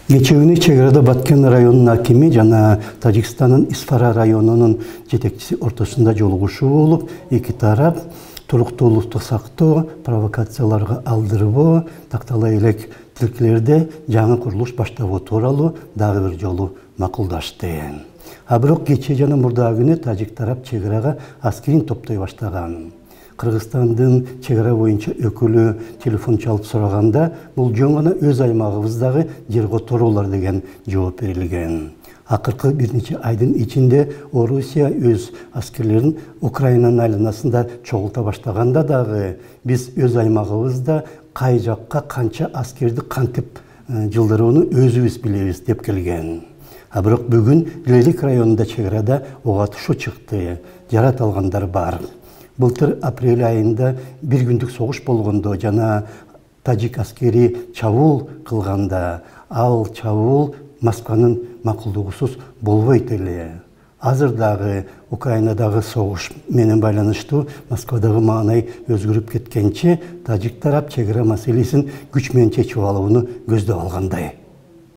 Кечээ чеграда Баткен районунун акими жана Тажикстандын Исфара районунун жетекчиси ортосунда жолугушуу болуп, эки тарап туруктуулукту сактоо, провокацияларга алдырбоо, тактала элек тилкелерде жаңы курулуш баштабоо тууралуу дагы бир жолу макулдашты. А бирок кечээ жана мурдагы күнү тажик тарап чеграга аскерин топтой баштаган. Кыргызстандын чегара боюнча өкүлү телефон чалып сураганда, бул жөн гана өз аймагыбыздагы жер которуулар деген жооп берилген. Акыркы бир нече айдын ичинде Орусия өз аскерлерин Украинанын айланасында чогулта баштаганда дагы биз өз аймагыбызда кай жакка канча аскерди кантип жылдырууну өзүбүз билебиз деп келген. А бирок бүгүн Лелик районунда чегарада ого атышуу чыкты. Жарат алгандар бар. Былтыр апрель айында бир күндүк согуш болгондо жана тажик аскери чабуул кылганда, ал чабуул Москванын макулдугусуз болбойт эле. Азыр дагы Украинадагы согуш менен байланыштуу Москвадагы маанай өзгөрүп кеткенче, тажик тарап чегара маселесин күч менен чечип алууну көздөп алгандай.